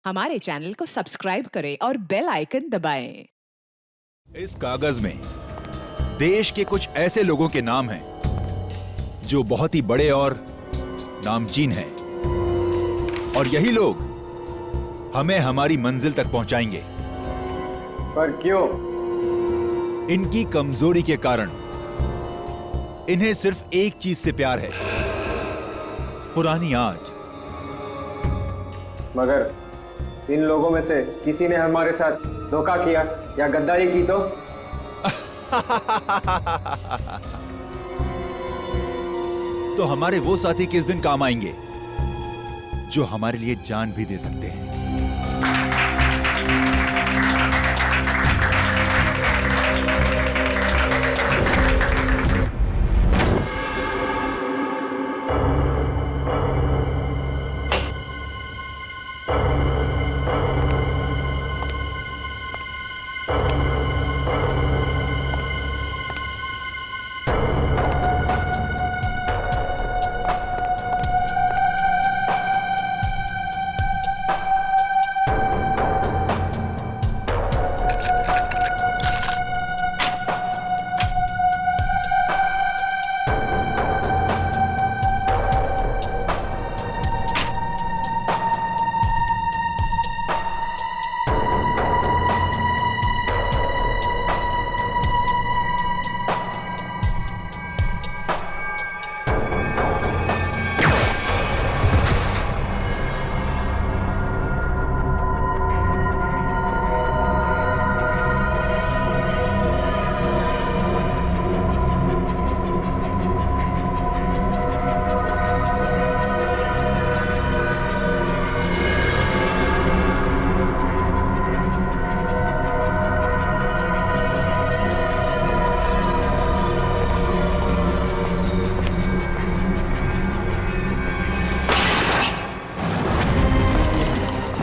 हमारे चैनल को सब्सक्राइब करें और बेल आइकन दबाएं। इस कागज में देश के कुछ ऐसे लोगों के नाम हैं जो बहुत ही बड़े और नामचीन हैं, और यही लोग हमें हमारी मंजिल तक पहुंचाएंगे। पर क्यों? इनकी कमजोरी के कारण इन्हें सिर्फ एक चीज से प्यार है, पुरानी आज। मगर इन लोगों में से किसी ने हमारे साथ धोखा किया या गद्दारी की तो हमारे वो साथी किस दिन काम आएंगे जो हमारे लिए जान भी दे सकते हैं।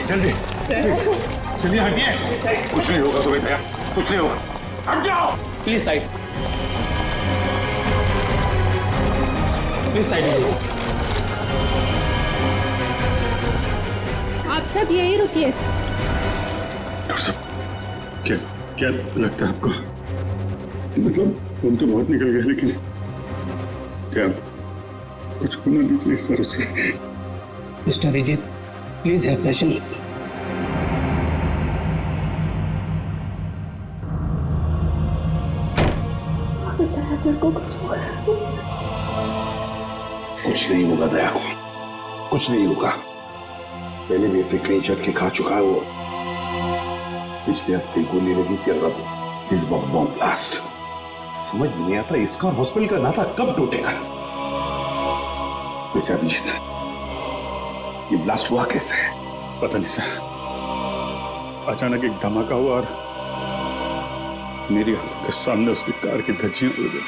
जल्दी प्लीज, चलिए हटिए। कुछ नहीं होगा तुम्हें भैया, कुछ नहीं होगा। हट जाओ प्लीज, साइड प्लीज, साइड लीजिए। आप सब यहीं रुकिए। डॉक्टर साहब, क्या क्या लगता है आपको? मतलब हम तो बहुत निकल गए, लेकिन क्या कुछ होना नहीं चाहिए सर उससे? Mister Abhijit, please have patience. Sir को कुछ हुआ? कुछ नहीं होगा दया को, कुछ नहीं होगा। पहले भी ऐसे कई झटके खा चुका है वो। पिछले हफ्ते गोली लगी थी और अब इस बार बॉम्ब ब्लास्ट। समझ में नहीं आता इसका और हॉस्पिटल का नाता कब टूटेगा। वैसे अभिजीत, ये ब्लास्ट हुआ कैसे? पता नहीं सर, अचानक एक धमाका हुआ और मेरी आंखों के सामने उसकी कार की धज्जियां उड़ गई।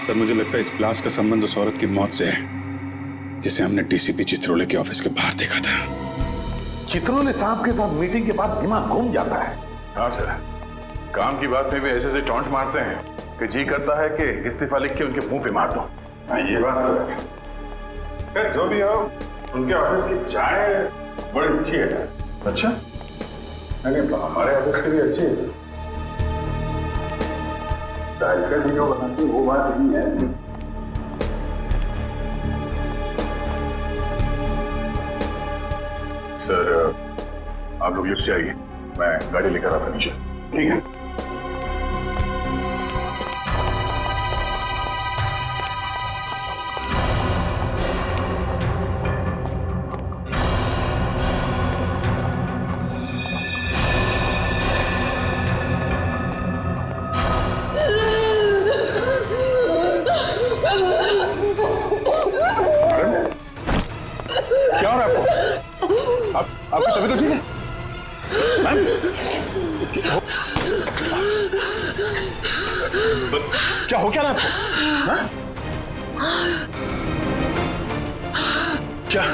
सर मुझे लगता है इस ब्लास्ट का संबंध उस औरत की मौत से है जिसे हमने डीसीपी चित्रोले के ऑफिस के बाहर देखा था। चित्रोले साहब के साथ मीटिंग के बाद दिमाग घूम जाता है। हाँ सर, काम की बात में भी ऐसे टॉन्ट मारते हैं कि जी करता है कि इस्तीफा लिख के उनके मुंह पे मार दो। ये बात तो है। खैर जो भी हो, उनके ऑफिस की चाय बड़ी अच्छी है। अच्छा? नहीं तो हमारे ऑफिस के लिए अच्छी है। चाय का जो बनाती वो बात नहीं है। सर आप लोग लिफ्ट से आइए, मैं गाड़ी लेकर आता नीचे। ठीक है। क्या हो रहा है आपको? आपकी तबीयत तो ठीक है? क्या हो क्या रहा है आपको? क्या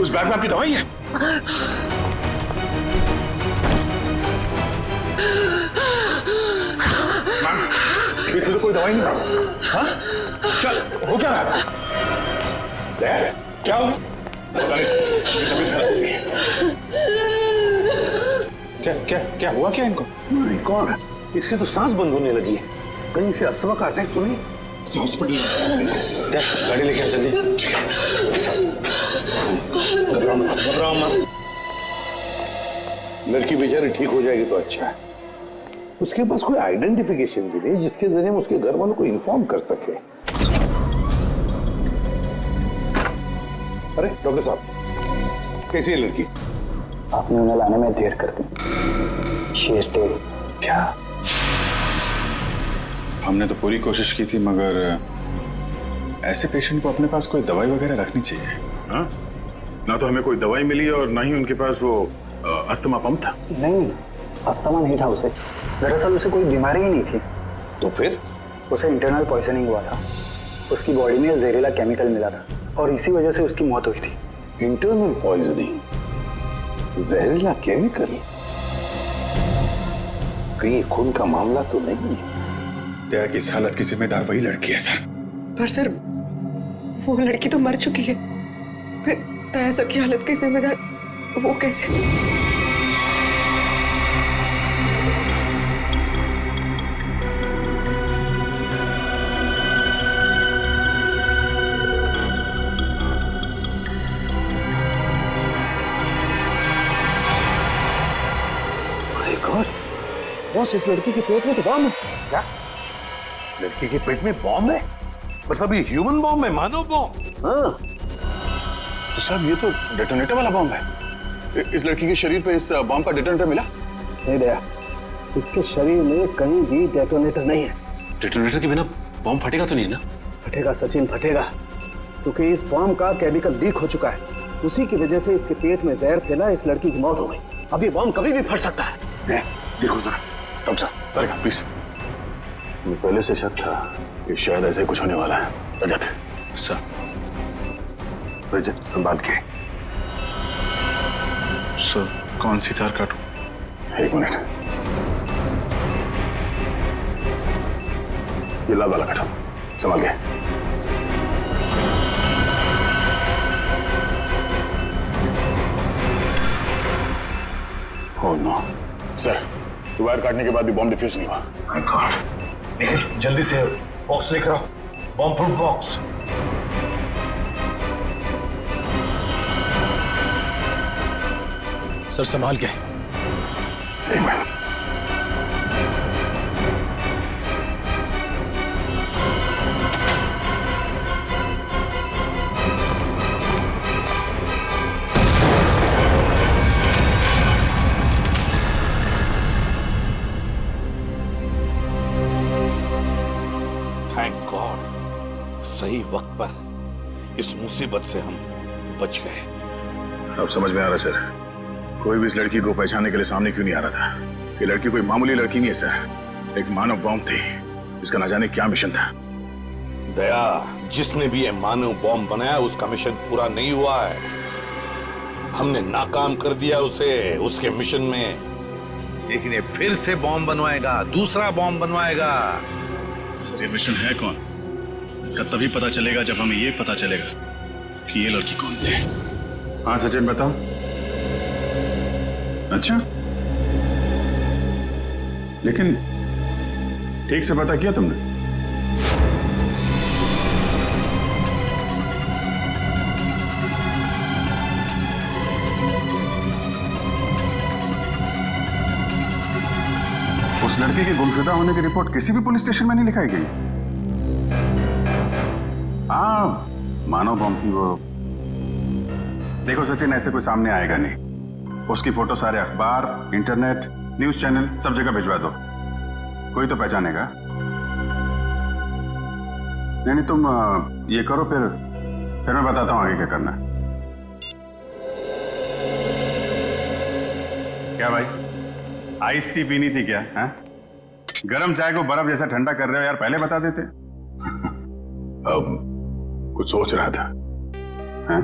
उस बैग में आपकी दवाई है? इसमें तो कोई दवाई नहीं। हाँ? क्या हो क्या रहा है? क्या हो? क्या क्या क्या हुआ क्या इनको? नहीं, कौन है? इसकी तो सांस बंद होने लगी है। कहीं से अस्थमा का अटैक तो नहीं? हॉस्पिटल गाड़ी लेके आ जल्दी। घबराओ मत। लड़की बेचारी ठीक हो जाएगी तो अच्छा है। उसके पास कोई आइडेंटिफिकेशन भी नहीं जिसके जरिए हम उसके घर वालों को इन्फॉर्म कर सके। अरे डॉक्टर साहब, कैसी है लड़की? आपने उन्हें लाने में देर कर दी। She is dead. क्या? हमने तो पूरी कोशिश की थी, मगर ऐसे पेशेंट को अपने पास कोई दवाई वगैरह रखनी चाहिए। हाँ? ना तो हमें कोई दवाई मिली और ना ही उनके पास वो अस्थमा पंप था। नहीं, अस्थमा नहीं था उसे। दरअसल उसे कोई बीमारी ही नहीं थी। तो फिर? उसे इंटरनल पॉइजनिंग हुआ था। उसकी बॉडी में जहरीला केमिकल मिला था और इसी वजह से उसकी मौत हुई थी। Internal poisoning? जहरीला केमिकल? कहीं खून का मामला तो नहीं है? दया की इस हालत की जिम्मेदार वही लड़की है सर। पर सर, वो लड़की तो मर चुकी है। फिर दया सर की हालत की जिम्मेदार वो कैसे? माय गॉड, बॉस इस लड़की के पेट में तो बॉम्ब है। क्या? लड़की के पेट में बॉम्ब है? मतलब ये ह्यूमन बॉम्ब है, मानव बॉम्ब? हाँ। तो साहब ये तो डेटोनेटर वाला बॉम्ब है। इस लड़की के शरीर पे इस बॉम्ब का डेटोनेटर मिला? नहीं दया, इसके शरीर में कहीं भी डेटोनेटर नहीं है। डेटोनेटर के बिना बॉम्ब फटेगा तो नहीं ना? फटेगा सचिन, फटेगा, क्योंकि इस बॉम्ब का केमिकल लीक हो चुका है। उसी की वजह से इसके पेट में जहर फैला, इस लड़की की मौत हो गई। अब ये बॉम्ब कभी भी फट सकता है। देखो जरा डॉक्टर साहब, करेगा प्लीज। मुझे पहले से शक था कि शायद ऐसे कुछ होने वाला है। रजत सर। रजत संभाल के। सर कौन सी तार काटूं? एक मिनट, ये लाल वाला काटो, संभाल के। ओह नो सर, वायर काटने के बाद भी बॉम्ब डिफ्यूज नहीं हुआ। माय गॉड, निखिल जल्दी से बॉक्स लेकर आओ, बॉम्ब प्रूफ बॉक्स। सर संभाल के। एक मिनट, थैंक गॉड, सही वक्त पर इस मुसीबत से हम बच गए। अब समझ में आ रहा सर, कोई भी इस लड़की को पहचानने के लिए सामने क्यों नहीं आ रहा था। ये लड़की कोई मामूली लड़की नहीं है सर, एक मानव बॉम्ब थी। इसका न जाने क्या मिशन था। दया, जिसने भी ये मानव बॉम्ब बनाया उसका मिशन पूरा नहीं हुआ है। हमने नाकाम कर दिया उसे उसके मिशन में, लेकिन ये फिर से बॉम्ब बनवाएगा, दूसरा बॉम्ब बनवाएगा। सर ये मिशन है कौन? इसका तभी पता चलेगा जब हमें ये पता चलेगा कि ये लड़की कौन थी। हाँ सचिन बताओ। अच्छा, लेकिन ठीक से पता किया तुमने? उस लड़के के गुमशुदा होने की रिपोर्ट किसी भी पुलिस स्टेशन में नहीं लिखाई गई। हाँ, मानव बॉम्ब थी वो। देखो सचिन, ऐसे कोई सामने आएगा नहीं। उसकी फोटो सारे अखबार, इंटरनेट, न्यूज चैनल सब जगह भिजवा दो, कोई तो पहचानेगा। नहीं तुम ये करो, फिर मैं बताता हूँ आगे क्या करना है। क्या भाई, आइस टी पीनी थी क्या? है गरम चाय को बर्फ जैसा ठंडा कर रहे हो यार, पहले बता देते। अब कुछ सोच रहा था। हैं?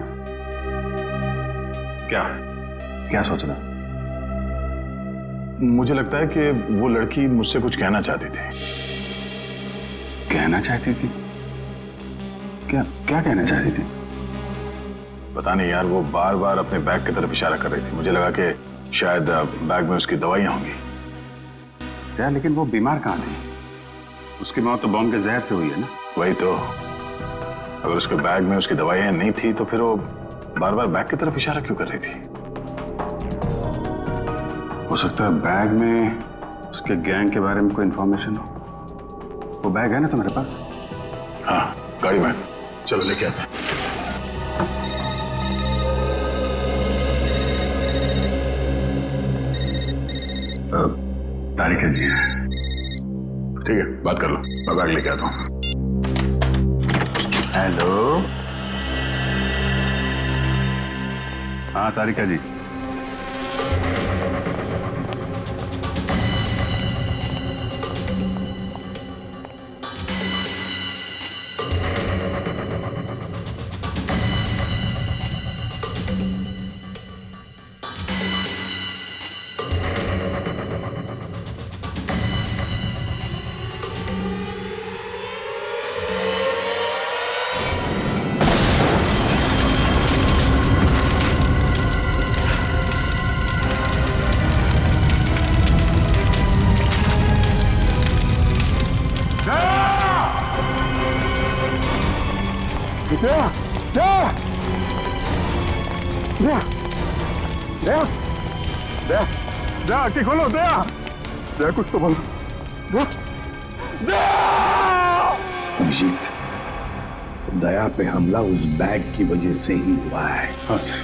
क्या सोच रहा? मुझे लगता है कि वो लड़की मुझसे कुछ कहना चाहती थी। कहना चाहती थी? क्या कहना चाहती थी? पता नहीं यार, वो बार बार अपने बैग की तरफ इशारा कर रही थी। मुझे लगा कि शायद बैग में उसकी दवाइयां होंगी। क्या, लेकिन वो बीमार कहाँ थी? उसकी मौत तो बॉम्ब के जहर से हुई है ना? वही तो। अगर उसके बैग में उसकी दवाइयां नहीं थी तो फिर वो बार बार बैग की तरफ इशारा क्यों कर रही थी? हो सकता है बैग में उसके गैंग के बारे में कोई इंफॉर्मेशन हो। वो बैग है ना तुम्हारे पास? हाँ, गाड़ी में। चलो लेके आते हैं। तारिका जी है। ठीक है, बात कर लो, मैं बैग लेके आता हूँ। हेलो। हाँ तारिका जी। आंखें खोलो। दया, दया कुछ तो बोलो। अभिजीत, दया पे हमला उस बैग की वजह से ही हुआ है। हाँ सर,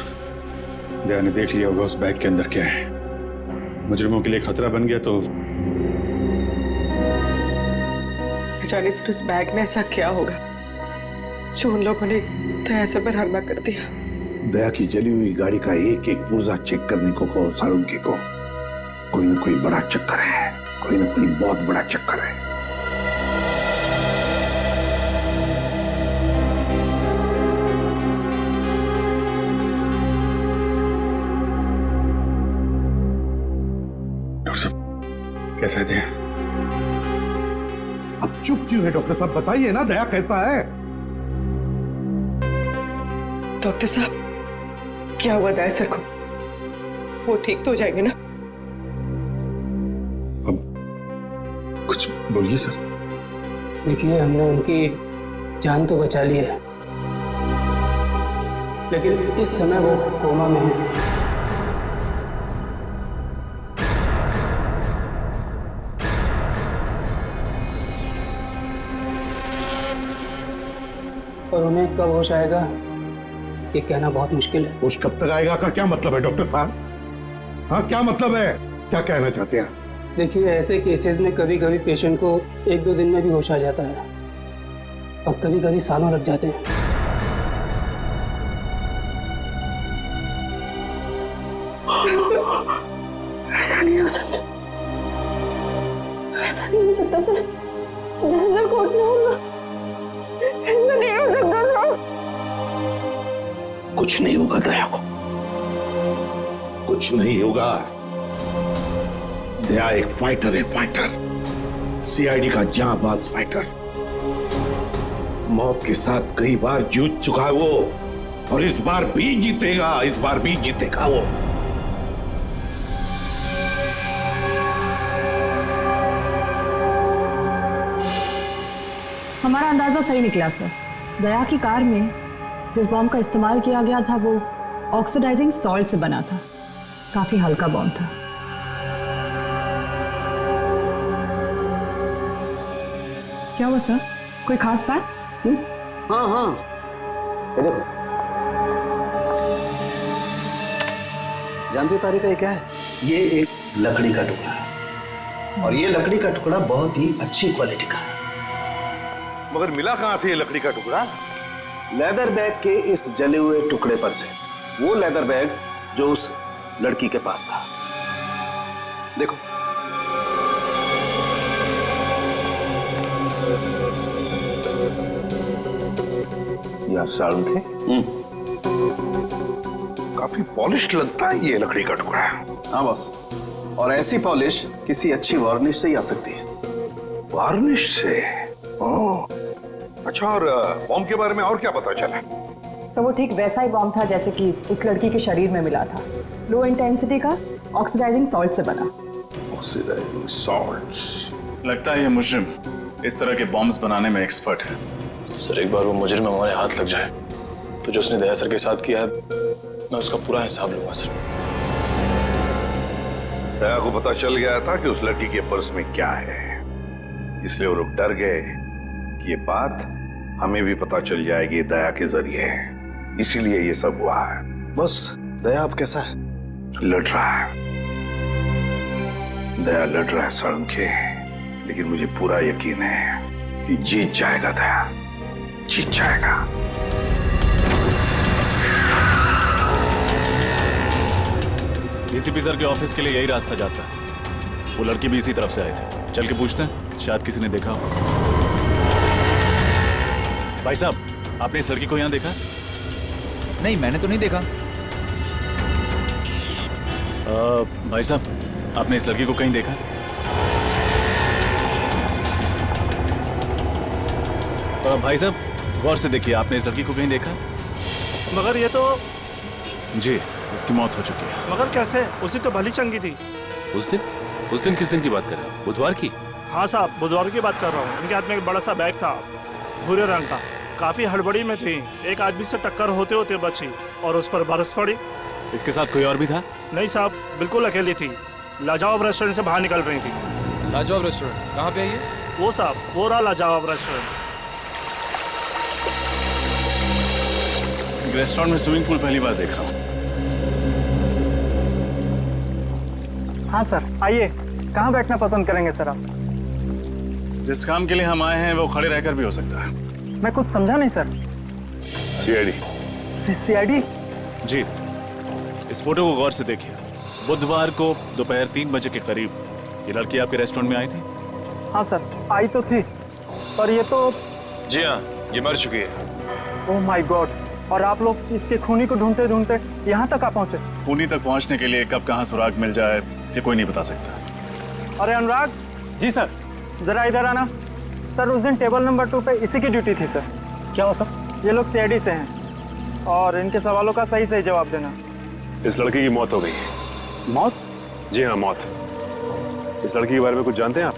दया ने देख लिया होगा उस बैग के अंदर क्या है। मुजरिमों के लिए खतरा बन गया तो जाने सर उस बैग में ऐसा क्या होगा जो उन लोगों ने दया सर पर हमला कर दिया। दया की जली हुई गाड़ी का एक एक पुर्जा चेक करने को कहो साळुंखे को। कोई ना कोई बड़ा चक्कर है, कोई ना कोई बहुत बड़ा चक्कर है। डॉक्टर साहब कैसे थे? अब चुप क्यों है डॉक्टर साहब? बताइए ना, दया कैसा है? डॉक्टर साहब क्या हुआ दया सर को? वो ठीक तो हो जाएंगे ना? अब कुछ बोलिए सर। देखिए, हमने उनकी जान तो बचा ली है, लेकिन इस समय वो कोमा में है। और उन्हें कब होश आएगा ये कहना बहुत मुश्किल है। होश कब तक आएगा का क्या मतलब है डॉक्टर साहब? हाँ, क्या मतलब है? क्या कहना चाहते हैं? देखिए, ऐसे केसेस में कभी कभी पेशेंट को 1-2 दिन में भी होश आ जाता है और कभी कभी सालों लग जाते हैं। ऐसा नहीं हो सकता, ऐसा नहीं हो सकता सर। सर कोर्ट में होगा, ऐसा नहीं हो सकता सर। कुछ नहीं होगा दया को, कुछ नहीं होगा। दया एक फाइटर है, फाइटर, सीआईडी का जांबाज फाइटर। मौत के साथ कई बार जूझ चुका है वो, और इस बार भी जीतेगा, इस बार भी जीतेगा वो। हमारा अंदाजा सही निकला सर। दया की कार में जिस बॉम्ब का इस्तेमाल किया गया था वो ऑक्सीडाइजिंग सॉल्ट से बना था। काफी हल्का बॉम्ब था। क्या हुआ सर? कोई खास बात? हाँ हाँ, ये देखो। जानती हो तारिका ये क्या है? ये एक लकड़ी का टुकड़ा है, और ये लकड़ी का टुकड़ा बहुत ही अच्छी क्वालिटी का है। मगर मिला कहां से ये लकड़ी का टुकड़ा? लेदर बैग के इस जले हुए टुकड़े पर से। वो लेदर बैग जो उस लड़की के पास था। देखो, यार साळुंखे, काफी पॉलिश लगता है ये लकड़ी का टुकड़ा। हाँ बॉस, और ऐसी पॉलिश किसी अच्छी वार्निश से ही आ सकती है। वार्निश से? ओह, अच्छा। और बॉम्ब के बारे में और क्या पता चला? सो वो ठीक वैसा ही बॉम्ब था जैसे कि उस लड़की के शरीर में मिला था। लो इंटेंसिटी का ऑक्सीडाइजिंग सॉल्ट से बना। Oxidising salts. लगता है ये मुजरिम इस तरह के बॉम्ब्स बनाने में एक्सपर्ट है। सर एक बार वो मुजरिम हमारे हाथ लग जाए तो जो उसने दया सर के साथ किया है मैं उसका पूरा हिसाब लूंगा सर। दया को पता चल गया था कि उस लड़की के पर्स में क्या है, इसलिए वो लोग डर गए कि ये बात हमें भी पता चल जाएगी दया के जरिए, इसीलिए ये सब हुआ है। बस दया अब कैसा है? लड़ रहा है, दया लड़ रहा है साळुंखे, लेकिन मुझे पूरा यकीन है कि जीत जाएगा दया, जीत जाएगा। डीसीपी सर के ऑफिस के लिए यही रास्ता जाता है। वो लड़की भी इसी तरफ से आई थी। चल के पूछते हैं, शायद किसी ने देखा हो। भाई साहब, आपने इस लड़की को यहाँ देखा? नहीं, मैंने तो नहीं देखा। भाई साहब, आपने इस लड़की को कहीं देखा? भाई साहब, गौर से देखिए, आपने इस लड़की को कहीं देखा? मगर ये तो जी, इसकी मौत हो चुकी है। मगर कैसे? उसी तो भली चंगी थी। उस दिन किस दिन की बात कर रहे हैं? बुधवार की? हाँ साहब, बुधवार की बात कर रहा हूँ। इनके हाथ में एक बड़ा सा बैग था, भूरे रंग का। काफी हड़बड़ी में थी, एक आदमी से टक्कर होते होते बची और उस पर बरस पड़ी। इसके साथ कोई और भी था? नहीं साहब, बिल्कुल अकेली थी। लाजवाब रेस्टोरेंट से बाहर निकल रही थी। लाजवाब रेस्टोरेंट कहाँ पे है ये? वो साहब, वो रहा लाजवाब रेस्टोरेंट। रेस्टोरेंट में स्विमिंग पूल पहली बार देख रहा हूँ। हाँ सर, आइए। कहाँ बैठना पसंद करेंगे सर आप? जिस काम के लिए हम आए हैं वो खड़े रहकर भी हो सकता है। मैं कुछ समझा नहीं सर। सीआईडी। सीआईडी? जी, इस फोटो को गौर से देखिए। बुधवार को दोपहर 3 बजे के करीब ये लड़की आपके रेस्टोरेंट में आई थी? हाँ सर, आई तो थी, पर ये तो... जी हाँ, ये मर चुकी है। Oh my God! और आप लोग इसके खूनी को ढूंढते ढूंढते यहाँ तक आ पहुँचे? खूनी तक पहुँचने के लिए कब कहाँ सुराग मिल जाए ये कोई नहीं बता सकता। अरे अनुराग। जी सर। जरा इधर आना। सर, उस दिन टेबल नंबर 2 पे इसी की ड्यूटी थी सर। क्या हो सर? ये लोग सीआईडी से हैं और इनके सवालों का सही सही जवाब देना। इस लड़की की मौत हो गई। मौत? जी हाँ, मौत। इस लड़की के बारे में कुछ जानते हैं आप?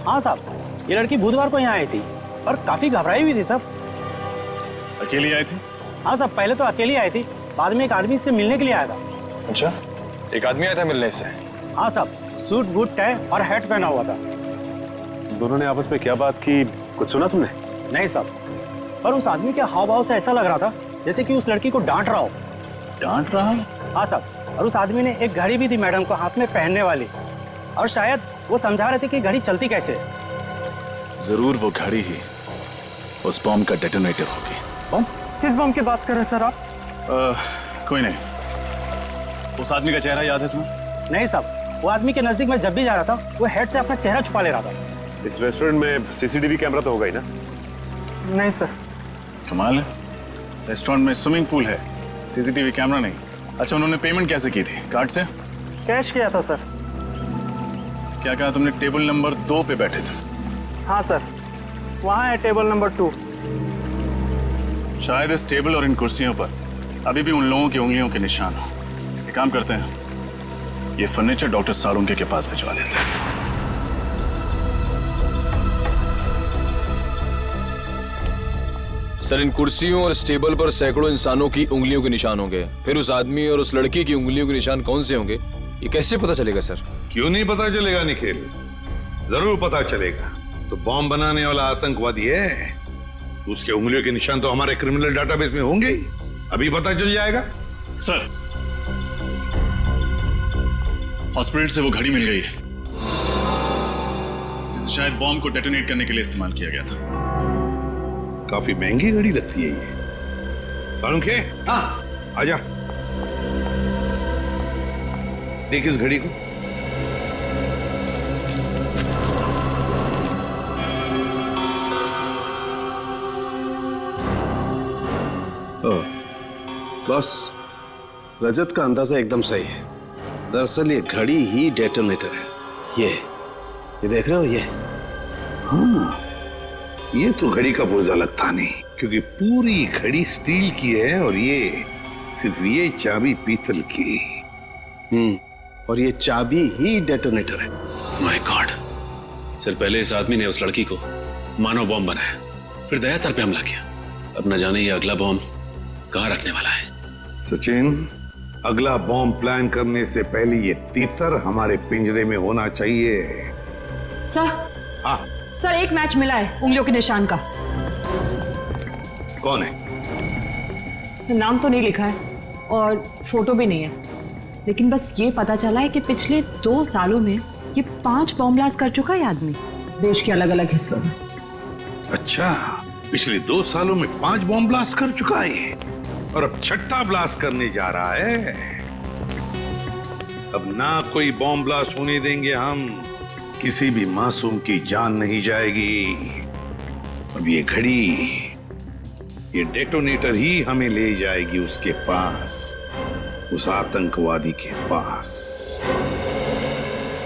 हाँ साहब, ये लड़की बुधवार को यहाँ आई थी और काफी घबराई हुई थी साहब। अकेली आई थी? हाँ साहब, पहले तो अकेली आई थी, बाद में एक आदमी इससे मिलने के लिए आया था। अच्छा, एक आदमी आया था मिलने से? हाँ साहब, सूट बूट टाई और हैट पहना हुआ था। दोनों ने आपस में क्या बात की, कुछ सुना तुमने? नहीं साहब, पर उस आदमी के हाव भाव से ऐसा लग रहा था जैसे कि उस लड़की को डांट रहा हो। डांट रहा है? हाँ साहब, और उस आदमी ने एक घड़ी भी दी मैडम को हाथ में पहनने वाली, और शायद वो समझा रहे थे कि घड़ी चलती कैसे है। जरूर वो घड़ी ही उस बॉम्ब का डेटोनेटर होगी। बॉम्ब? किस बम की बात कर रहे हैं सर आप? कोई नहीं। उस आदमी का चेहरा याद है तुम्हें? नहीं साहब, वो आदमी के नजदीक मैं जब भी जा रहा था वो हेड से अपना चेहरा छुपा ले रहा था। इस रेस्टोरेंट में सीसीटीवी कैमरा तो होगा ही ना? नहीं सर। कमाल है, रेस्टोरेंट में स्विमिंग पूल है, सीसीटीवी कैमरा नहीं। अच्छा, उन्होंने पेमेंट कैसे की थी? कार्ड से? कैश किया था सर। क्या कहा तुमने? टेबल नंबर 2 पे बैठे थे? हाँ सर, वहाँ है टेबल नंबर 2। शायद इस टेबल और इन कुर्सियों पर अभी भी उन लोगों की उंगलियों के निशान हो। एक काम करते हैं, ये फर्नीचर डॉक्टर साळुंखे के पास भिजवा देते हैं। सर, इन कुर्सियों और इस टेबल पर सैकड़ों इंसानों की उंगलियों के निशान होंगे, फिर उस आदमी और उस लड़की की उंगलियों के निशान कौन से होंगे, ये कैसे पता चलेगा सर? क्यों नहीं पता चलेगा निखिल, जरूर पता चलेगा। तो बॉम्ब बनाने वाला आतंकवादी है, उसके उंगलियों के निशान तो हमारे क्रिमिनल डाटाबेस में होंगे ही, अभी पता चल जाएगा। सर, हॉस्पिटल से वो घड़ी मिल गई है, इसे शायद बॉम्ब को डेटोनेट करने के लिए इस्तेमाल किया गया था। काफी महंगी घड़ी लगती है ये। साळुंखे, हाँ आजा, देख इस घड़ी को। बस, रजत का अंदाजा एकदम सही है। दरअसल ये घड़ी ही डेटोनेटर है। ये देख रहे हो ये? हाँ, ये तो घड़ी का पुर्जा लगता नहीं। क्योंकि पूरी घड़ी स्टील की है और ये सिर्फ ये चाबी पीतल की। और ये चाबी ही डेटोनेटर है। माय गॉड, सर पहले इस आदमी ने उस लड़की को मानव बॉम्ब बनाया, फिर दया सर पे हमला किया। अब न जाने ये अगला बॉम्ब कहाँ रखने वाला है। सचिन, अगला बॉम्ब प्लान करने से पहले ये तीतर हमारे पिंजरे में होना चाहिए। सर, हाँ सर एक मैच मिला है उंगलियों के निशान का। कौन है? सर नाम तो नहीं लिखा है और फोटो भी नहीं है, लेकिन बस ये पता चला है कि पिछले 2 सालों में ये 5 बॉम्ब ब्लास्ट कर चुका है आदमी, देश के अलग अलग हिस्सों में। अच्छा, पिछले 2 सालों में 5 बॉम्ब ब्लास्ट कर चुका है और अब 6ठा ब्लास्ट करने जा रहा है। अब ना कोई बॉम्ब ब्लास्ट होने देंगे हम, किसी भी मासूम की जान नहीं जाएगी। अब ये घड़ी, ये डेटोनेटर ही हमें ले जाएगी उसके पास, उस आतंकवादी के पास।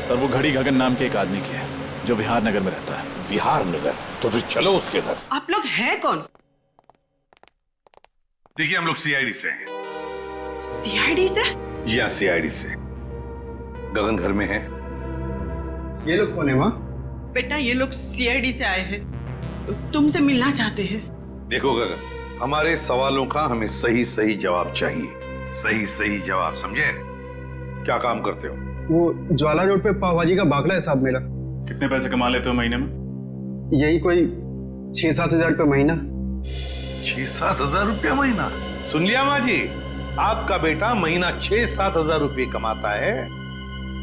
सर वो घड़ी गगन नाम के एक आदमी की है जो विहार नगर में रहता है। विहार नगर? तो फिर चलो उसके घर। आप लोग हैं कौन? देखिए हम लोग सीआईडी से हैं। सीआईडी से? जी हाँ, सीआईडी से। गगन घर में है। ये लोग कौन है माँ? बेटा ये लोग सीआईडी से आए हैं, तुमसे मिलना चाहते हैं। देखो गगन, हमारे सवालों का हमें सही सही जवाब चाहिए। सही सही जवाब, समझे? क्या काम करते हो? वो ज्वाला रोड पे पाव भाजी का बागला है साहब मेरा। कितने पैसे कमा लेते हो महीने में? यही कोई 6-7 हजार रुपये महीना। 6-7 हजार रुपया महीना? सुन लिया माँ जी, आपका बेटा महीना 6-7 हजार रुपये कमाता है,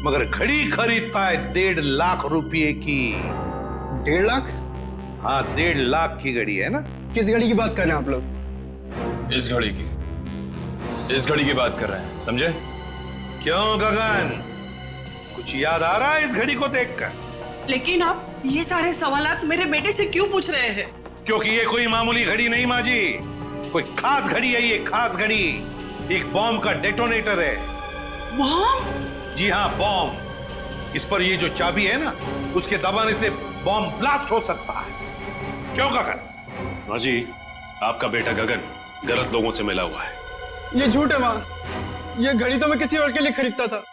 मगर घड़ी खरीदता है 1.5 लाख रुपये की। 1.5 लाख? हाँ, 1.5 लाख की घड़ी है ना। किस घड़ी की बात कर रहे हैं आप लोग? इस घड़ी की, इस घड़ी की बात कर रहे हैं, समझे? क्यों गगन, कुछ याद आ रहा है इस घड़ी को देखकर? लेकिन आप ये सारे सवालात मेरे बेटे से क्यों पूछ रहे हैं? क्योंकि ये कोई मामूली घड़ी नहीं माँ जी, कोई खास घड़ी है ये, खास घड़ी। एक बॉम्ब का डेटोनेटर है। बॉम्ब? जी हाँ, बॉम्ब। इस पर ये जो चाबी है ना, उसके दबाने से बॉम्ब ब्लास्ट हो सकता है। क्यों गगन? माँ जी, आपका बेटा गगन गलत लोगों से मिला हुआ है। ये झूठ है माँ, ये घड़ी तो मैं किसी और के लिए खरीदता था।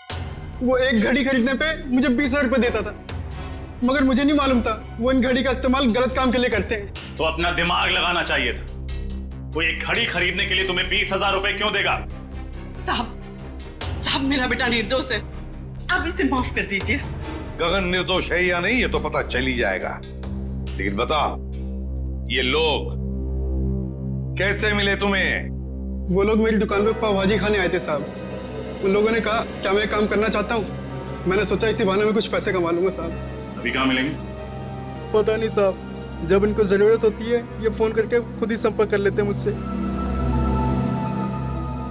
वो एक घड़ी खरीदने पे मुझे 20,000 रुपये देता था, मगर मुझे नहीं मालूम था वो इन घड़ी का इस्तेमाल गलत काम के लिए करते हैं। तो अपना दिमाग लगाना चाहिए था। कोई एक घड़ी खरीदने के लिए तुम्हें 20,000 रुपए क्यों देगा? साहब मेरा बेटा निर्दोष है, आप इसे माफ कर दीजिए। गगन निर्दोष है या नहीं ये तो पता चल ही जाएगा, लेकिन बताओ ये लोग कैसे मिले तुम्हें? वो लोग मेरी दुकान पे पाव भाजी खाने आए थे साहब। उन लोगों ने कहा क्या मैं काम करना चाहता हूँ, मैंने सोचा इसी बहाने में कुछ पैसे कमा लूंगा साहब। अभी कहाँ मिलेंगे? पता नहीं साहब, जब इनको जरूरत होती है ये फोन करके खुद ही संपर्क कर लेते हैं मुझसे।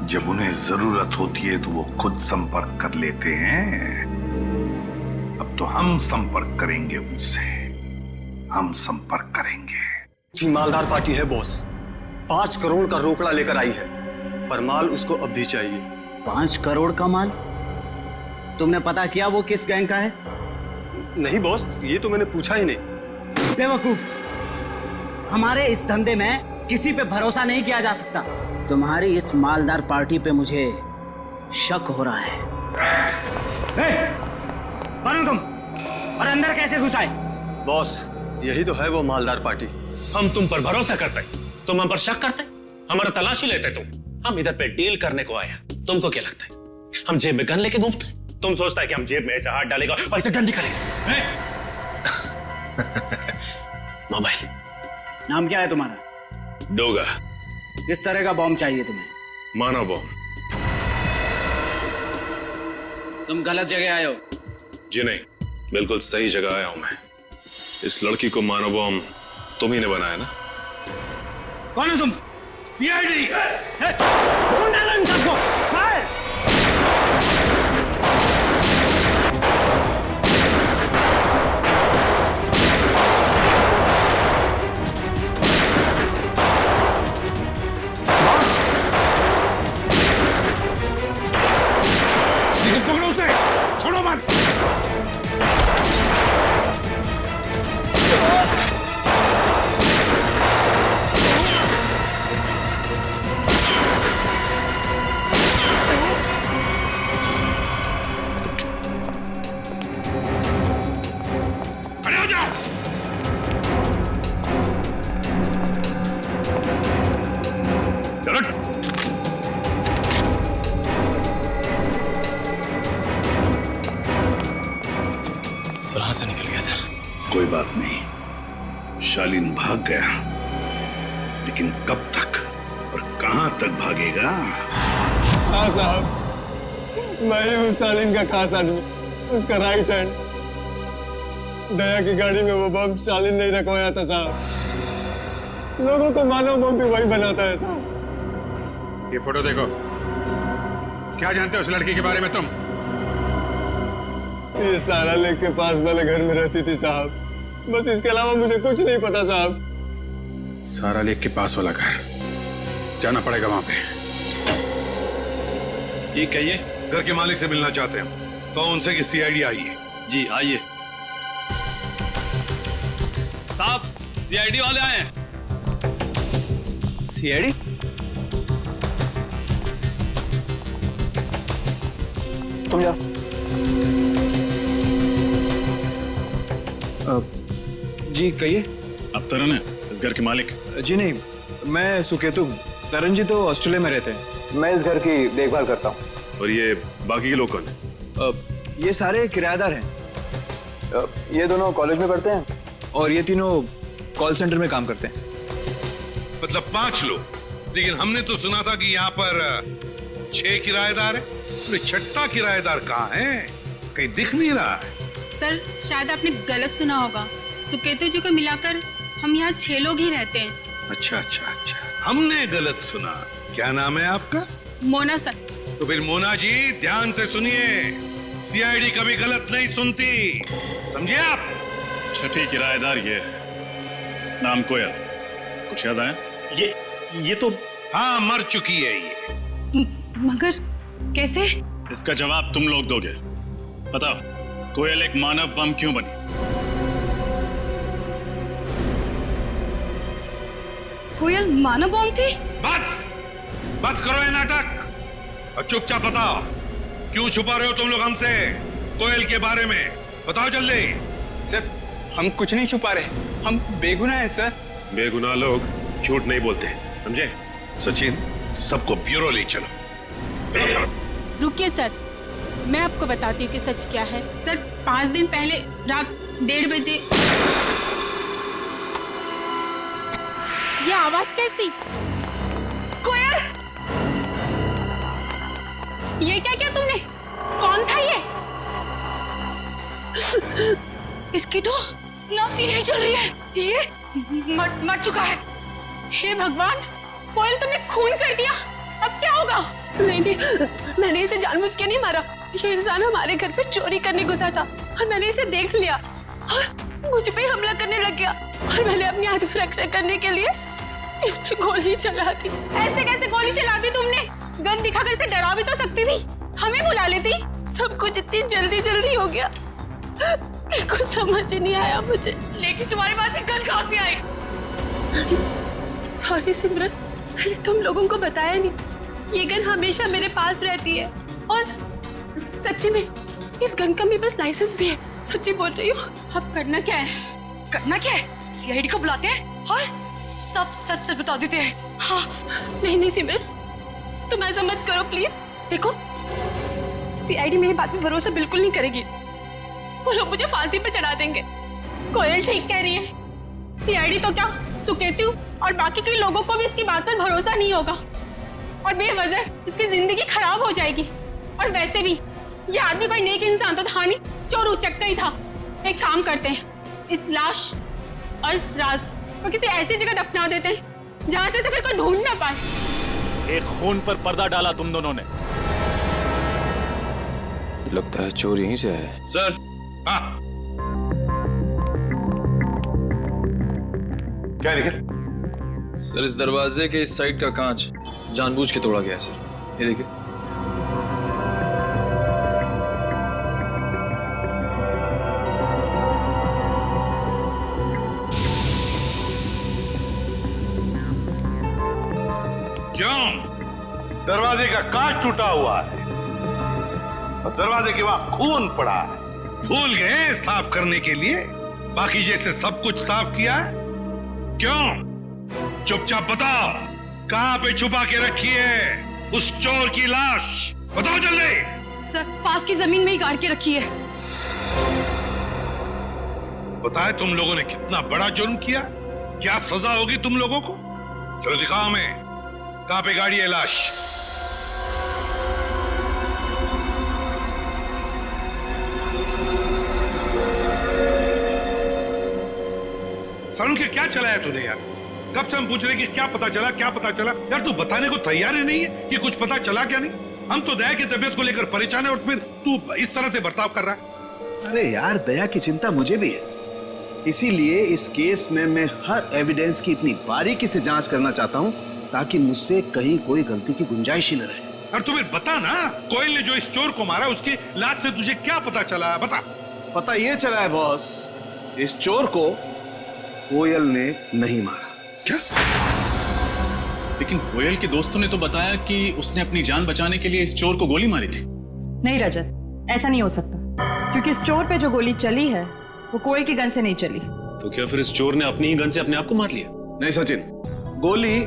जब उन्हें जरूरत होती है तो वो खुद संपर्क कर लेते हैं। अब तो हम संपर्क करेंगे उनसे, हम संपर्क करेंगे। मालदार पार्टी है बॉस, 5 करोड़ का रोकड़ा लेकर आई है, पर माल उसको अब भी चाहिए। 5 करोड़ का माल? तुमने पता किया वो किस गैंग का है? नहीं बॉस, ये तो मैंने पूछा ही नहीं। बेवकूफ, हमारे इस धंधे में किसी पे भरोसा नहीं किया जा सकता। तुम्हारी इस मालदार पार्टी पे मुझे शक हो रहा है। कौन हो तुम और अंदर कैसे घुस आए? बॉस, यही तो है वो मालदार पार्टी। हम तुम पर भरोसा करते, तुम हम पर शक करते, हमारा तलाशी लेते तुम। हम इधर पे डील करने को आया, तुमको क्या लगता है हम जेब में गन लेके घूमते? तुम सोचता है कि हम जेब में ऐसे हाथ डालेगा और ऐसे गन निकालेगा? मोबाइल। नाम क्या है तुम्हारा? डोगा। किस तरह का बॉम्ब चाहिए तुम्हें? मानव बॉम्ब। तुम गलत जगह आए हो। जी नहीं, बिल्कुल सही जगह आया हूं मैं। इस लड़की को मानव बॉम्ब तुम ही ने बनाया ना? कौन हो तुम? सीआईडी। कौन डाला इन सबको? फायर! पकड़ो उसे, छोड़ो मत। सर हाथ से निकल गया सर। कोई बात नहीं, शालीन भाग गया, लेकिन कब तक और कहां तक भागेगा? हाँ साहब, मैं ही हूँ शालीन का खास आदमी, उसका राइट हैंड। दया की गाड़ी में वो बम शालीन नहीं रखवाया था साहब। लोगों को मानव बम भी वही बनाता है साहब। ये फोटो देखो, क्या जानते हो उस लड़की के बारे में तुम? ये सारा लेक के पास वाले घर में रहती थी साहब, बस इसके अलावा मुझे कुछ नहीं पता साहब। सारा लेक के पास वाला घर, जाना पड़ेगा वहां पे। जी कहिए। घर के मालिक से मिलना चाहते हैं तो उनसे कि सीआईडी आई है। जी आइए। साहब सीआईडी वाले आए हैं। सीआईडी? तुम जाओ। जी कहिए। अब तरन है इस घर के मालिक? जी नहीं, मैं सुकेतु हूँ। तरन जी तो ऑस्ट्रेलिया में रहते हैं। मैं इस घर की देखभाल करता हूँ। और ये बाकी के लोग कौन है? ये सारे किराएदार हैं। ये दोनों कॉलेज में पढ़ते हैं और ये तीनों कॉल सेंटर में काम करते हैं। मतलब 5 लोग, लेकिन हमने तो सुना था कि यहाँ पर 6 किराएदार हैं। तो छठा किराएदार कहाँ है? कहीं दिख नहीं रहा है। सर शायद आपने गलत सुना होगा। सुकेतु जी को मिलाकर हम यहाँ 6 लोग ही रहते हैं। अच्छा अच्छा अच्छा, हमने गलत सुना। क्या नाम है आपका? मोना सर। तो फिर मोना जी ध्यान से सुनिए, सीआईडी कभी गलत नहीं सुनती, समझे आप? छठी किराएदार ये, नाम कोयल, कुछ याद आया? ये तो हाँ मर चुकी है ये। मगर कैसे? इसका जवाब तुम लोग दोगे। बताओ, कोयल एक मानव बम क्यों बनी? कोयल मानव बम थी? बस करो ये नाटक और चुपचाप बताओ, क्यों छुपा रहे हो तुम लोग हमसे कोयल के बारे में? बताओ जल्दी। सर हम कुछ नहीं छुपा रहे, हम बेगुनाह हैं सर। बेगुनाह लोग झूठ नहीं बोलते, समझे? सचिन, सबको ब्यूरो ले चलो। रुकिए सर, मैं आपको बताती हूँ कि सच क्या है। सर 5 दिन पहले रात 1:30 बजे ये आवाज कैसी? कोयल! ये क्या किया तुमने? कौन था ये? इसकी तो नासी नहीं चल रही है, ये मर चुका है। हे भगवान, कोयल तुमने खून कर दिया, अब क्या होगा? नहीं, मैंने इसे जानबूझ के नहीं मारा। ये इंसान हमारे घर पे चोरी करने घुसा था और मैंने इसे देख लिया और मुझ पे हमला करने लग गया और मैंने अपनी आत्मरक्षा करने के लिए इस पे गोली चला दी। ऐसे कैसे गोली चला दी तुमने? गन दिखाकर इसे डरा भी तो सकती थी, हमें बुला लेती। सब कुछ इतनी जल्दी हो गया, कुछ समझ नहीं आया मुझे। लेकिन तुम्हारे पास एक गन कहाँ से आई? सॉरी सिमरन, मैंने तुम लोगों को बताया नहीं। ये गन हमेशा मेरे पास रहती है और सच्ची में इस गन का मेरे पास लाइसेंस भी है, सच्ची बोल रही हूँ। अब करना क्या है? करना क्या है? सीआईडी को बुलाते हैं और सब सच बता देते हैं। हाँ नहीं सिमरन, तुम ऐसा मत करो प्लीज। देखो सीआईडी मेरी बात में भरोसा बिल्कुल नहीं करेगी, वो लोग मुझे फांसी पे चढ़ा देंगे। कोयल ठीक कह रही है, सीआईडी तो क्या, सुकेतु और बाकी के लोगों को भी इसकी बात पर भरोसा नहीं होगा और बेवजह इसकी जिंदगी खराब हो जाएगी। और वैसे भी ये आदमी कोई नेक इंसान तो था नहीं, चोर उचक्का ही था। एक काम करते हैं, इस लाश और इस राज को किसी ऐसी जगह दफना देते हैं जहां से फिर कोई ढूंढ ना पाए। एक खून पर पर्दा डाला तुम दोनों ने। लगता है चोर यहीं से है। सर क्या निकल? सर इस दरवाजे के इस साइड का कांच जानबूझ के तोड़ा गया है सर, ये देखिए। क्यों? दरवाजे का कांच टूटा हुआ है और दरवाजे के वहां खून पड़ा है। भूल गए साफ करने के लिए? बाकी जैसे सब कुछ साफ किया है? क्यों? चुपचाप बताओ, कहां पे छुपा के रखी है उस चोर की लाश? बताओ जल्दी। सर पास की जमीन में ही गाड़ के रखी है। बताए तुम लोगों ने कितना बड़ा जुर्म किया, क्या सजा होगी तुम लोगों को? चलो दिखाओ हमें, कहां पे गाड़ी है लाश? सालू के क्या चलाया तूने यार? कब से हम पूछ रहे कि क्या पता चला, क्या पता चला? यार तू बताने को तैयार ही नहीं है कि कुछ पता चला क्या नहीं। हम तो दया की तबीयत को लेकर परेशान है और फिर तू इस तरह से बर्ताव कर रहा है। अरे यार, दया की चिंता मुझे भी है, इसीलिए इस केस में मैं हर एविडेंस की इतनी बारीकी से जांच करना चाहता हूं ताकि मुझसे कहीं कोई गलती की गुंजाइश ही न रहे। और तू फिर बता ना, कोयल ने जो इस चोर को मारा उसकी लाश से तुझे क्या पता चला? बता। पता ये चला है बॉस, इस चोर को कोयल ने नहीं मारा। क्या? लेकिन कोयल के दोस्तों ने तो बताया कि उसने अपनी जान बचाने के लिए इस चोर को गोली मारी थी। नहीं रजत, ऐसा नहीं हो सकता, क्योंकि इस चोर पे जो गोली चली है वो कोयल की गन से नहीं चली। तो क्या फिर इस चोर ने अपनी ही गन से अपने आप को मार लिया? नहीं सचिन, गोली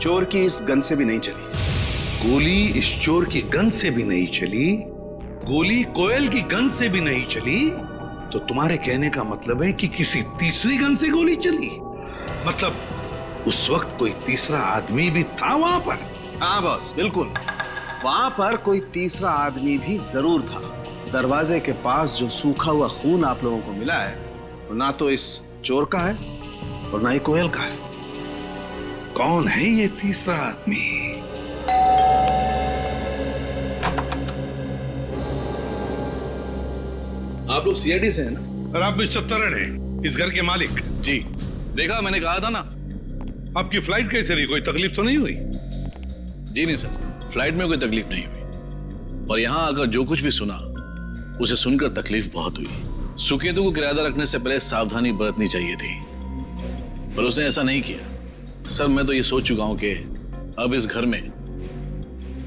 चोर की इस गन से भी नहीं चली। गोली इस चोर की गन से भी नहीं चली, गोली कोयल की गन से भी नहीं चली, तो तुम्हारे कहने का मतलब है कि किसी तीसरी गन से गोली चली? मतलब उस वक्त कोई तीसरा आदमी भी था वहां पर? हाँ बॉस, बिल्कुल, वहां पर कोई तीसरा आदमी भी जरूर था। दरवाजे के पास जो सूखा हुआ खून आप लोगों को मिला है वो ना तो इस चोर का है और ना ही कोयल का है। कौन है ये तीसरा आदमी? आप लोग सीआईडी से हैं ना? और आप मिस्टर तरन हैं, इस घर के मालिक? जी, देखा, मैंने कहा था ना। आपकी फ्लाइट कैसे रही? कोई तकलीफ तो नहीं हुई? जी नहीं सर, फ्लाइट में कोई तकलीफ नहीं हुई, और यहाँ आकर जो कुछ भी सुना उसे सुनकर तकलीफ बहुत हुई। सुकेतु को किराएदार रखने से पहले सावधानी बरतनी चाहिए थी, पर उसने ऐसा नहीं किया। सर, मैं तो ये सोच चुका हूं कि अब इस घर में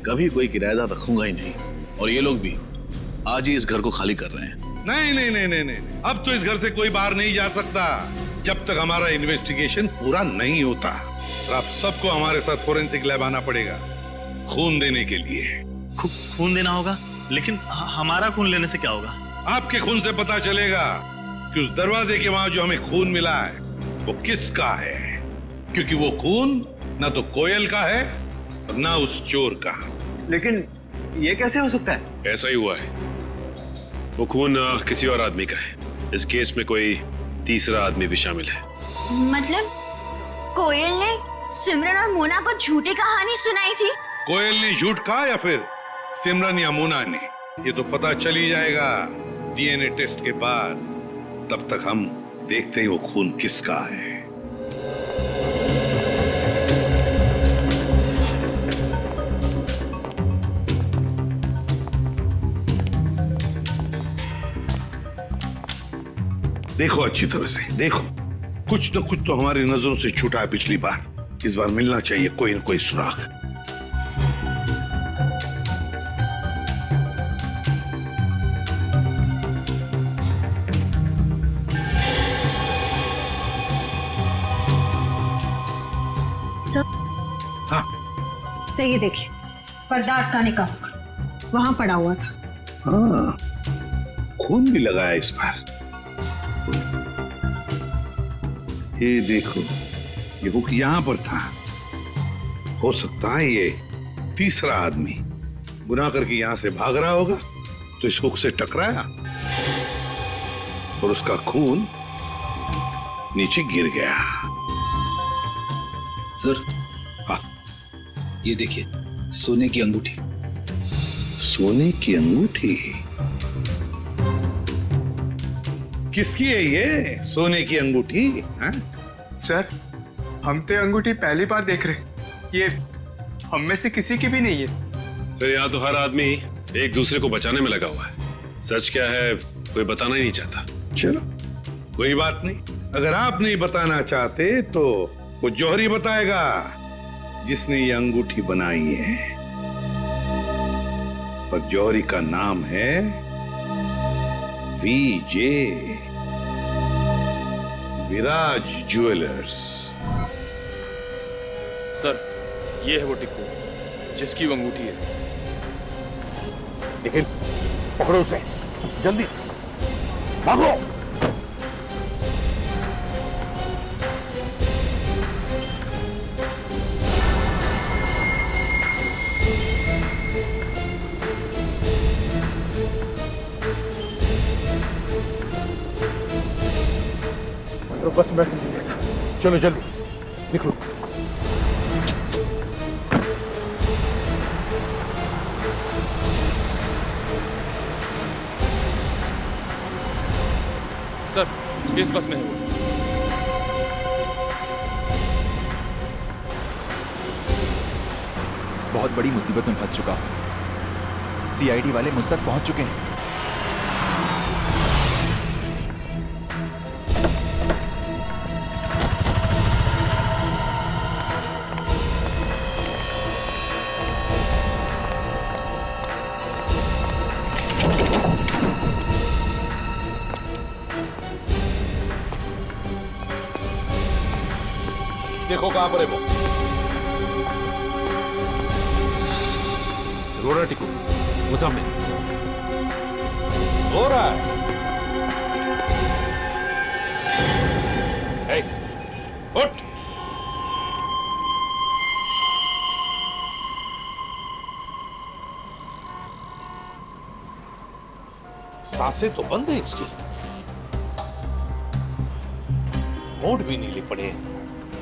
कभी कोई किराएदार रखूंगा ही नहीं, और ये लोग भी आज ही इस घर को खाली कर रहे हैं। नहीं नहीं नहीं नहीं नहीं, अब तो इस घर से कोई बाहर नहीं जा सकता जब तक हमारा इन्वेस्टिगेशन पूरा नहीं होता। और आप सबको हमारे साथ फोरेंसिक लैब आना पड़ेगा खून देने के लिए। खून देना होगा? लेकिन हमारा खून लेने से क्या होगा? आपके खून से पता चलेगा कि उस दरवाजे के वहां जो हमें खून मिला है वो किसका है, क्योंकि वो खून ना तो कोयल का है और ना उस चोर का। लेकिन ये कैसे हो सकता है? ऐसा ही हुआ है, वो खून किसी और आदमी का है। इस केस में कोई तीसरा आदमी भी शामिल है। मतलब कोयल ने सिमरन और मोना को झूठी कहानी सुनाई थी? कोयल ने झूठ कहा या फिर सिमरन या मोना ने, ये तो पता चल ही जाएगा डीएनए टेस्ट के बाद। तब तक हम देखते हैं वो खून किसका है। देखो अच्छी तरह से देखो, कुछ न कुछ तो हमारी नजरों से छूटा है पिछली बार। इस बार मिलना चाहिए कोई न कोई सुराग। हाँ। सही है, देखिए पर्दा अटकाने का वहां पड़ा हुआ था। हाँ, खून भी लगा है इस बार। ये देखो, ये हुक यहां पर था। हो सकता है ये तीसरा आदमी गुनाह करके यहां से भाग रहा होगा, तो इस हुक से टकराया और उसका खून नीचे गिर गया। सर, हाँ, ये देखिए, सोने की अंगूठी। सोने की अंगूठी? किसकी है ये सोने की अंगूठी? सर, हम तो अंगूठी पहली बार देख रहे हैं, ये हम में से किसी की भी नहीं है। सर, यहाँ तो हर आदमी एक दूसरे को बचाने में लगा हुआ है। सच क्या है कोई बताना ही नहीं चाहता। चलो कोई बात नहीं, अगर आप नहीं बताना चाहते तो वो जौहरी बताएगा जिसने ये अंगूठी बनाई है। और जौहरी का नाम है वीजे, विराज ज्वेलर्स। सर, ये है वो टिक्कू जिसकी वो अंगूठी है। लेकिन पकड़ो उसे, जल्दी भागो। तो बस बैठ लीजिए सर। चलो जल्दी निकलो। सर इस बस में है वो। बहुत बड़ी मुसीबत में फंस चुका हूं। सीआईडी वाले मुझ तक पहुंच चुके हैं। देखो कहां पर है वो। रोना टिको, वो सामने सो रहा है। हे, उठ। सांसें तो बंद है इसकी, होंठ भी नीले पड़े हैं।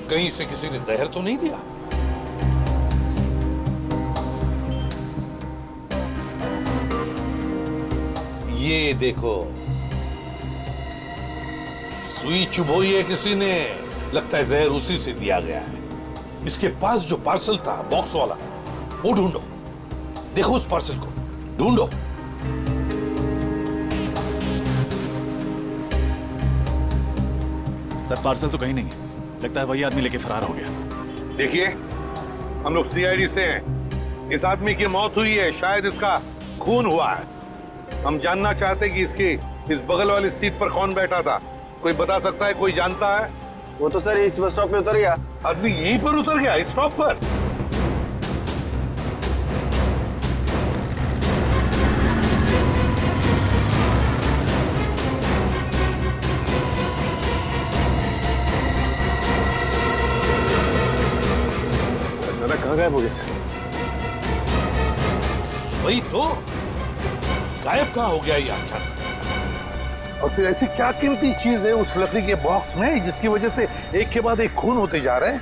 कहीं से किसी ने जहर तो नहीं दिया? ये देखो, सुई चुभोई है किसी ने। लगता है जहर उसी से दिया गया है। इसके पास जो पार्सल था बॉक्स वाला, वो ढूंढो। देखो उस पार्सल को ढूंढो। सर पार्सल तो कहीं नहीं है। लगता है वही आदमी लेके फरार हो गया। देखिए, हम लोग सीआईडी से हैं। इस आदमी की मौत हुई है, शायद इसका खून हुआ है। हम जानना चाहते कि इसकी इस बगल वाली सीट पर कौन बैठा था। कोई बता सकता है? कोई जानता है? वो तो सर इस बस स्टॉप पे उतर गया। आदमी यहीं पर उतर गया, इस स्टॉप पर? अचानक कहाँ गायब हो गया सर? वही तो, गायब कहाँ हो गया ये अचानक? और फिर ऐसी क्या कीमती चीज है उस लकड़ी के बॉक्स में जिसकी वजह से एक के बाद एक खून होते जा रहे हैं?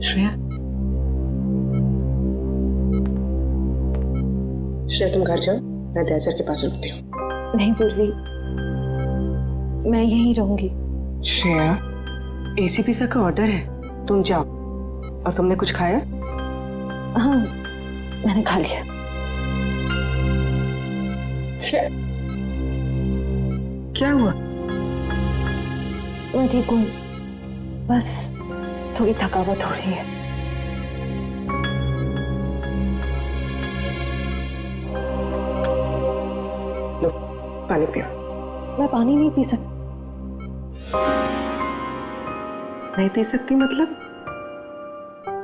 श्रेया, श्रेया तुम घर जाओ, मैं दया सर के पास रुकती हूँ। नहीं पूर्वी, मैं यहीं रहूंगी। श्रेया, एसीपी सर का ऑर्डर है, तुम जाओ। और तुमने कुछ खाया? हाँ, मैंने खा लिया। श्रेया, क्या हुआ? मैं ठीक हूँ, बस थोड़ी थकावट हो रही है। लो, पानी पियो। मैं पानी नहीं पी सकती। नहीं पी सकती मतलब?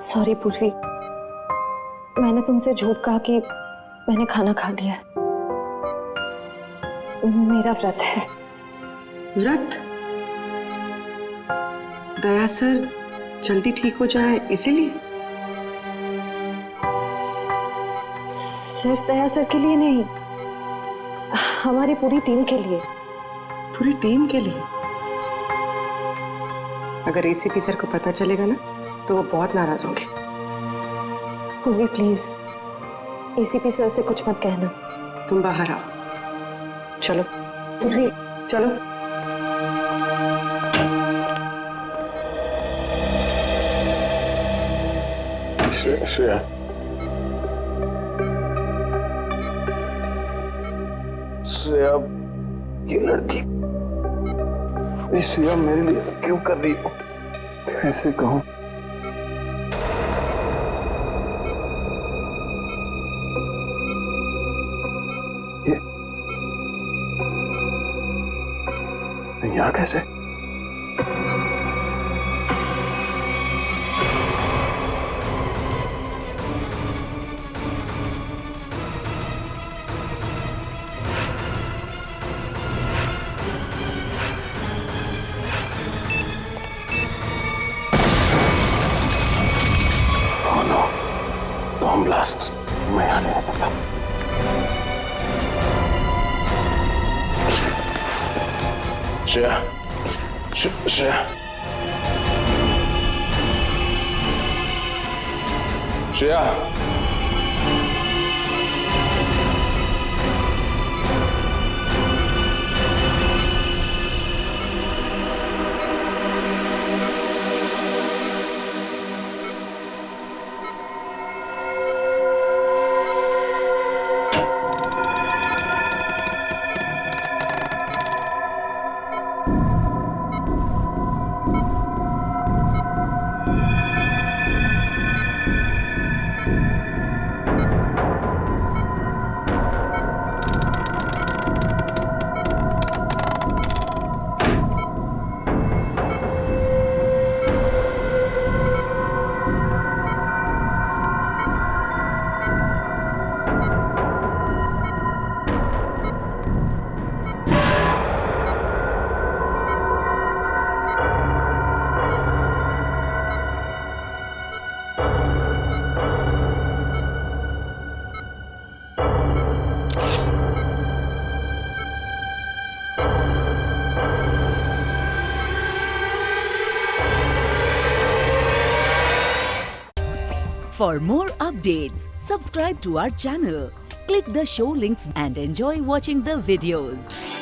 सॉरी पूर्वी, मैंने तुमसे झूठ कहा कि मैंने खाना खा लिया। मेरा व्रत है। व्रत? दया सर जल्दी ठीक हो जाए इसीलिए? सिर्फ दया सर के लिए नहीं, हमारी पूरी टीम के लिए। पूरी टीम के लिए? अगर एसीपी सर को पता चलेगा ना तो वो बहुत नाराज होंगे। पूर्वी प्लीज, एसीपी सर से कुछ मत कहना। तुम बाहर आओ। चलो पूर्वी, चलो। श्रेया, श्रेया, ये लड़की, श्रेया मेरे लिए सब क्यों कर रही हो? ऐसे कहूं? यहाँ कैसे? Bomb blast. मैं यहाँ नहीं रह सकता। Shreya, Shreya, Shreya, For more updates, subscribe to our channel, click the show links and enjoy watching the videos.